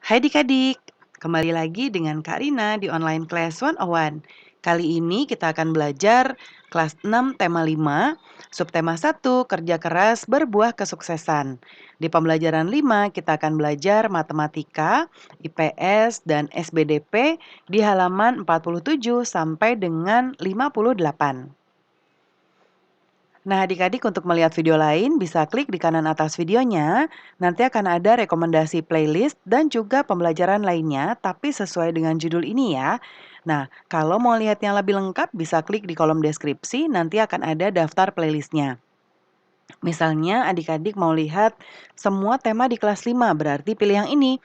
Hai adik-adik, kembali lagi dengan Kak Rina di Online Class 101. Kali ini kita akan belajar kelas 6 tema 5, subtema 1, kerja keras berbuah kesuksesan. Di pembelajaran 5 kita akan belajar matematika, IPS, dan SBDP di halaman 47 sampai dengan 58. Nah, adik-adik untuk melihat video lain bisa klik di kanan atas videonya. Nanti akan ada rekomendasi playlist dan juga pembelajaran lainnya, tapi sesuai dengan judul ini ya. Nah, kalau mau lihat yang lebih lengkap bisa klik di kolom deskripsi, nanti akan ada daftar playlistnya. Misalnya adik-adik mau lihat semua tema di kelas 5, berarti pilih yang ini.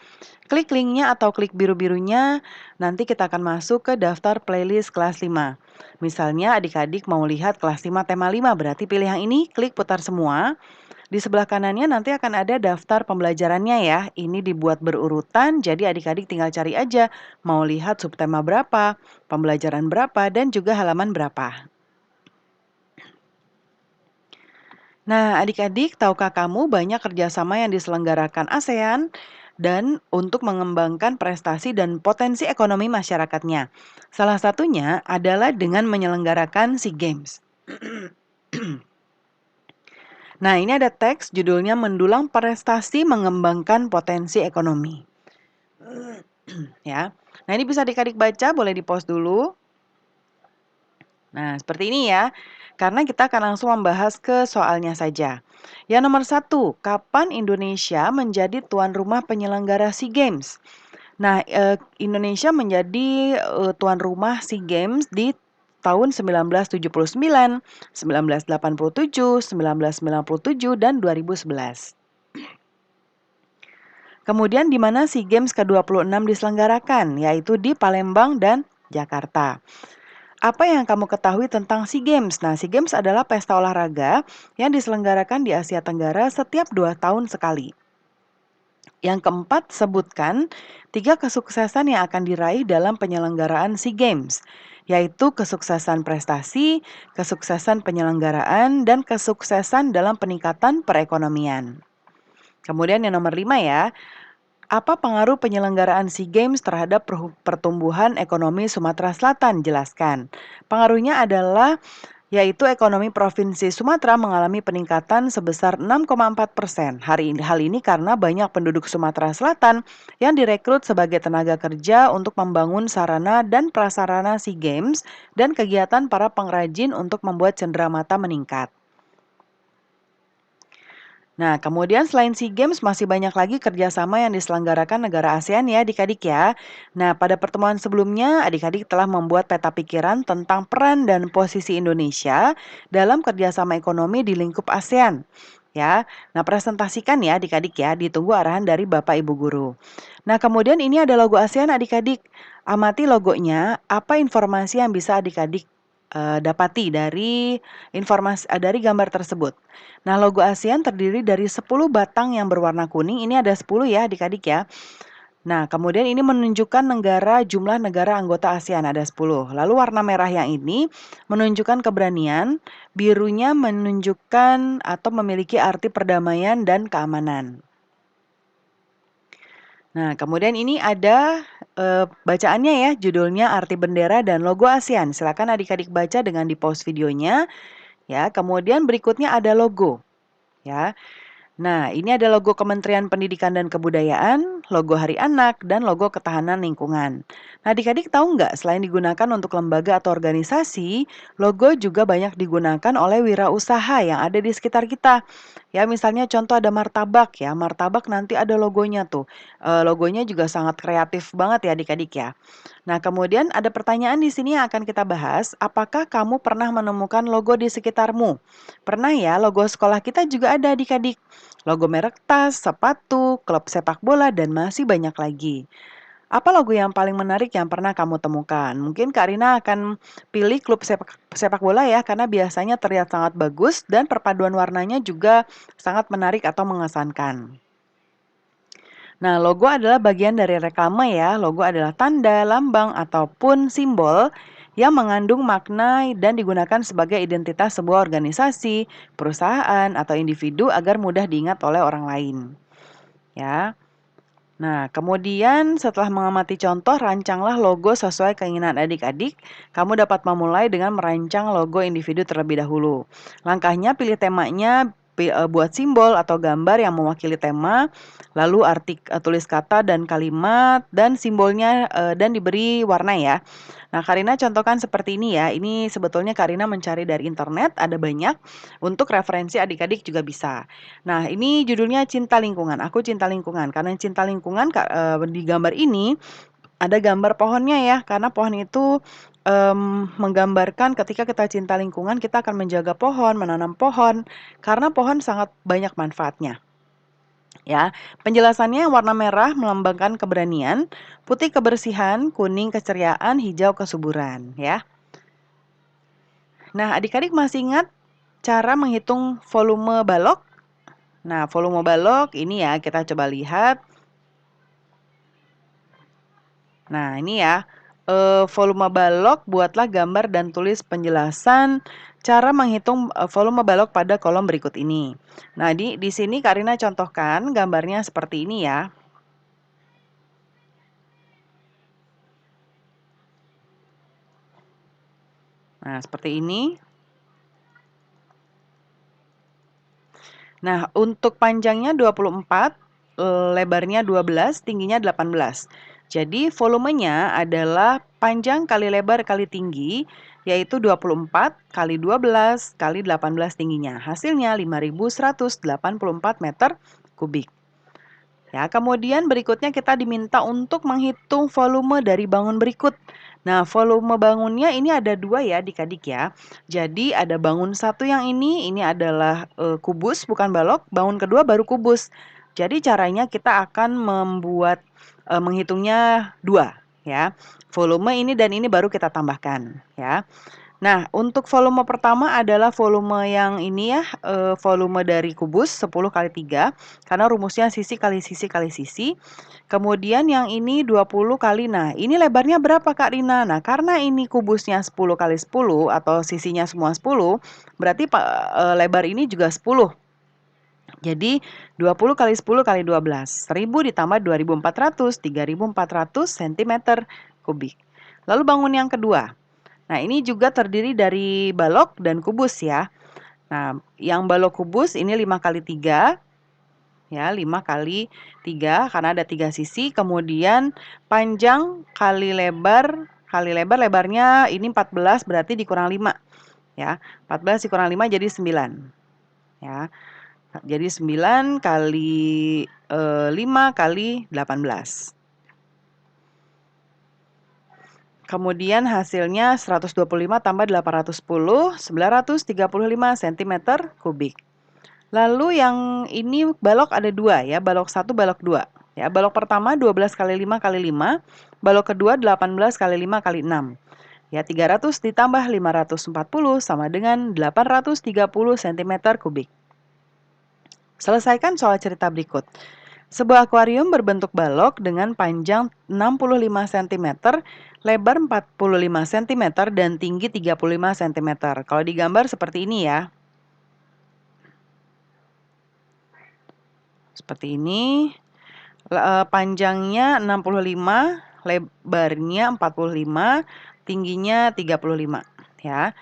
Klik linknya atau klik biru-birunya, nanti kita akan masuk ke daftar playlist kelas 5. Misalnya adik-adik mau lihat kelas 5 tema 5, berarti pilih yang ini, klik putar semua. Di sebelah kanannya nanti akan ada daftar pembelajarannya ya. Ini dibuat berurutan, jadi adik-adik tinggal cari aja mau lihat subtema berapa, pembelajaran berapa, dan juga halaman berapa. Nah, adik-adik, tahukah kamu banyak kerjasama yang diselenggarakan ASEAN dan untuk mengembangkan prestasi dan potensi ekonomi masyarakatnya? Salah satunya adalah dengan menyelenggarakan SEA Games. Nah, ini ada teks judulnya Mendulang Prestasi Mengembangkan Potensi Ekonomi. Ya. Nah, ini bisa adik-adik baca, boleh di-pause dulu. Nah, seperti ini ya. Karena kita akan langsung membahas ke soalnya saja. Yang nomor 1, kapan Indonesia menjadi tuan rumah penyelenggara SEA Games? Nah, Indonesia menjadi tuan rumah SEA Games di tahun 1979, 1987, 1997, dan 2011. Kemudian di mana SEA Games ke-26 diselenggarakan, yaitu di Palembang dan Jakarta. Apa yang kamu ketahui tentang SEA Games? Nah, SEA Games adalah pesta olahraga yang diselenggarakan di Asia Tenggara setiap 2 tahun sekali. Yang keempat, sebutkan 3 kesuksesan yang akan diraih dalam penyelenggaraan SEA Games, yaitu kesuksesan prestasi, kesuksesan penyelenggaraan, dan kesuksesan dalam peningkatan perekonomian. Kemudian yang nomor 5 ya, apa pengaruh penyelenggaraan SEA Games terhadap pertumbuhan ekonomi Sumatera Selatan? Jelaskan. Pengaruhnya adalah yaitu ekonomi Provinsi Sumatera mengalami peningkatan sebesar 6,4%. Hal ini karena banyak penduduk Sumatera Selatan yang direkrut sebagai tenaga kerja untuk membangun sarana dan prasarana SEA Games dan kegiatan para pengrajin untuk membuat cenderamata meningkat. Nah, kemudian selain SEA Games masih banyak lagi kerjasama yang diselenggarakan negara ASEAN ya adik-adik ya. Nah, pada pertemuan sebelumnya adik-adik telah membuat peta pikiran tentang peran dan posisi Indonesia dalam kerjasama ekonomi di lingkup ASEAN. Ya, nah presentasikan ya adik-adik ya, ditunggu arahan dari Bapak Ibu Guru. Nah, kemudian ini ada logo ASEAN adik-adik. Amati logonya, apa informasi yang bisa adik-adik dapati dari dari gambar tersebut. Nah, logo ASEAN terdiri dari 10 batang yang berwarna kuning. Ini ada 10 ya adik-adik ya. Nah, kemudian ini menunjukkan jumlah negara anggota ASEAN ada 10. Lalu warna merah yang ini menunjukkan keberanian, birunya menunjukkan atau memiliki arti perdamaian dan keamanan. Nah, kemudian ini ada bacaannya ya, judulnya Arti Bendera dan Logo ASEAN. Silakan adik-adik baca dengan di-pause videonya. Ya, kemudian berikutnya ada logo. Ya. Nah, ini ada logo Kementerian Pendidikan dan Kebudayaan, logo Hari Anak, dan logo Ketahanan Lingkungan. Nah, adik-adik tahu nggak, selain digunakan untuk lembaga atau organisasi, logo juga banyak digunakan oleh wirausaha yang ada di sekitar kita. Ya, misalnya contoh ada martabak ya, martabak nanti ada logonya tuh. Logonya juga sangat kreatif banget ya adik-adik ya. Nah, kemudian ada pertanyaan di sini yang akan kita bahas, apakah kamu pernah menemukan logo di sekitarmu? Pernah ya, logo sekolah kita juga ada adik-adik. Logo merek tas, sepatu, klub sepak bola, dan masih banyak lagi. Apa logo yang paling menarik yang pernah kamu temukan? Mungkin Kak Rina akan pilih klub sepak bola ya, karena biasanya terlihat sangat bagus dan perpaduan warnanya juga sangat menarik atau mengesankan. Nah, logo adalah bagian dari reklame ya. Logo adalah tanda, lambang, ataupun simbol yang mengandung makna dan digunakan sebagai identitas sebuah organisasi, perusahaan, atau individu agar mudah diingat oleh orang lain. Ya. Nah, kemudian setelah mengamati contoh, rancanglah logo sesuai keinginan adik-adik. Kamu dapat memulai dengan merancang logo individu terlebih dahulu. Langkahnya pilih temanya, buat simbol atau gambar yang mewakili tema, lalu tulis kata dan kalimat dan simbolnya dan diberi warna ya. Nah, Karina contohkan seperti ini ya. Ini sebetulnya Karina mencari dari internet, ada banyak. Untuk referensi adik-adik juga bisa. Nah, ini judulnya Cinta Lingkungan. Aku cinta lingkungan. Karena cinta lingkungan di gambar ini ada gambar pohonnya ya. Karena pohon itu menggambarkan ketika kita cinta lingkungan, kita akan menjaga pohon, menanam pohon. Karena pohon sangat banyak manfaatnya. Ya, penjelasannya warna merah melambangkan keberanian, putih kebersihan, kuning keceriaan, hijau kesuburan, ya. Nah, adik-adik masih ingat cara menghitung volume balok? Nah, volume balok ini ya, kita coba lihat. Nah, ini ya, volume balok, buatlah gambar dan tulis penjelasan cara menghitung volume balok pada kolom berikut ini. Nah, di sini Karina contohkan gambarnya seperti ini ya. Nah, seperti ini. Nah, untuk panjangnya 24, lebarnya 12, tingginya 18. Jadi volumenya adalah panjang kali lebar kali tinggi, yaitu 24 kali 12 kali 18 tingginya. Hasilnya 5.184 meter kubik. Ya, kemudian berikutnya kita diminta untuk menghitung volume dari bangun berikut. Nah, volume bangunnya ini ada dua ya adik-adik ya. Jadi ada bangun satu yang ini adalah kubus bukan balok, bangun kedua baru kubus. Jadi caranya kita akan membuat menghitungnya dua ya. Volume ini dan ini baru kita tambahkan ya. Nah, untuk volume pertama adalah volume yang ini ya, volume dari kubus 10 kali 3, karena rumusnya sisi kali sisi kali sisi. Kemudian yang ini 20 kali, nah ini lebarnya berapa Kak Rina? Nah, karena ini kubusnya 10 kali 10 atau sisinya semua 10, berarti lebar ini juga 10. Jadi 20 kali 10 kali 12, 1000 ditambah 2400, 3400 cm kubik. Lalu bangun yang kedua. Nah, ini juga terdiri dari balok dan kubus ya. Nah, yang balok kubus ini 5 kali 3 ya, 5 kali 3 karena ada 3 sisi. Kemudian panjang kali lebarnya ini 14 berarti dikurang 5 ya. 14 dikurang 5 jadi 9 ya. Jadi 9 kali 5 kali 18. Kemudian hasilnya 125 tambah 810, 935 cm kubik. Lalu yang ini balok ada dua ya, balok 1, balok 2. Ya, balok pertama 12 kali 5 kali 5, balok kedua 18 kali 5 kali 6. Ya, 300 ditambah 540 sama dengan 830 cm kubik. Selesaikan soal cerita berikut. Sebuah akuarium berbentuk balok dengan panjang 65 cm, lebar 45 cm, dan tinggi 35 cm. Kalau digambar seperti ini ya. Seperti ini. Panjangnya 65, lebarnya 45, tingginya 35 ya.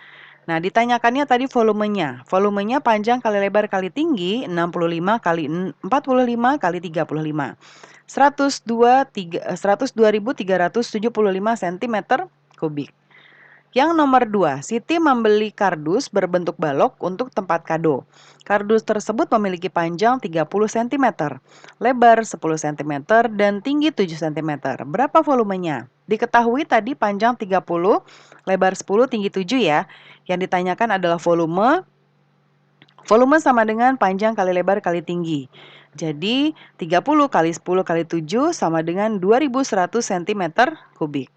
Nah, ditanyakannya tadi volumenya. Volumenya panjang kali lebar kali tinggi 65 kali 45 kali 35. 102.375 cm kubik. Yang nomor 2, Siti membeli kardus berbentuk balok untuk tempat kado. Kardus tersebut memiliki panjang 30 cm, lebar 10 cm, dan tinggi 7 cm. Berapa volumenya? Diketahui tadi panjang 30, lebar 10, tinggi 7 ya. Yang ditanyakan adalah volume. Volume sama dengan panjang kali lebar kali tinggi. Jadi 30 kali 10 kali 7 sama dengan 2100 cm kubik.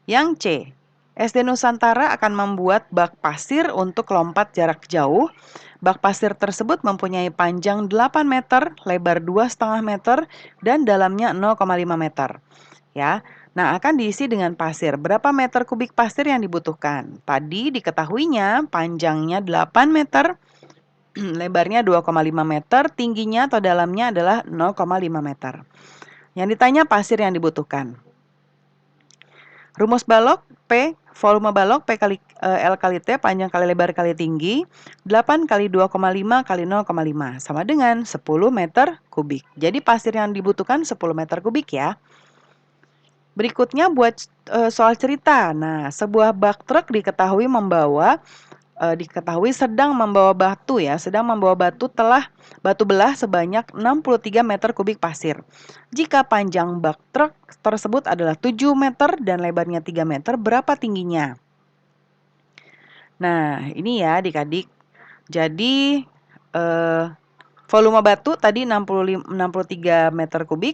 Yang C, SD Nusantara akan membuat bak pasir untuk lompat jarak jauh. Bak pasir tersebut mempunyai panjang 8 meter, lebar 2,5 meter, dan dalamnya 0,5 meter. Ya, nah akan diisi dengan pasir. Berapa meter kubik pasir yang dibutuhkan? Tadi diketahuinya panjangnya 8 meter, lebarnya 2,5 meter, tingginya atau dalamnya adalah 0,5 meter. Yang ditanya pasir yang dibutuhkan. Rumus balok P, volume balok P kali L kali T, panjang kali lebar kali tinggi, 8 kali 2,5 kali 0,5, sama dengan 10 meter kubik. Jadi pasir yang dibutuhkan 10 meter kubik ya. Berikutnya buat soal cerita. Nah, sebuah bak truk diketahui sedang membawa batu belah sebanyak 63 meter kubik pasir. Jika panjang bak truk tersebut adalah 7 meter dan lebarnya 3 meter, berapa tingginya? Nah, ini ya adik-adik. Jadi, volume batu tadi 63 meter kubik,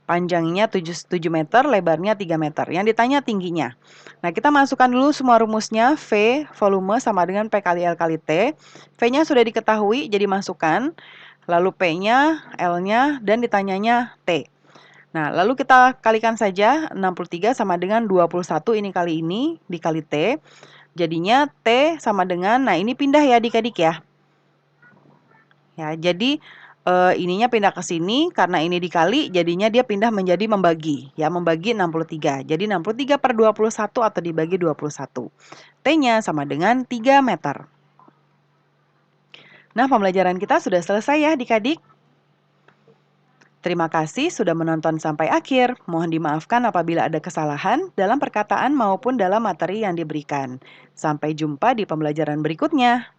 panjangnya 7 meter, lebarnya 3 meter. Yang ditanya tingginya. Nah, kita masukkan dulu semua rumusnya. V, volume sama dengan P kali L kali T. V-nya sudah diketahui, jadi masukkan. Lalu P-nya, L-nya, dan ditanyanya T. Nah, lalu kita kalikan saja. 63 sama dengan 21 ini kali ini, dikali T. Jadinya T sama dengan, nah ini pindah ya adik-adik ya. Ya, jadi ininya pindah ke sini, karena ini dikali, jadinya dia pindah menjadi membagi. Ya, membagi 63. Jadi 63/21 atau dibagi 21. T-nya sama dengan 3 meter. Nah, pembelajaran kita sudah selesai ya adik-adik. Terima kasih sudah menonton sampai akhir. Mohon dimaafkan apabila ada kesalahan dalam perkataan maupun dalam materi yang diberikan. Sampai jumpa di pembelajaran berikutnya.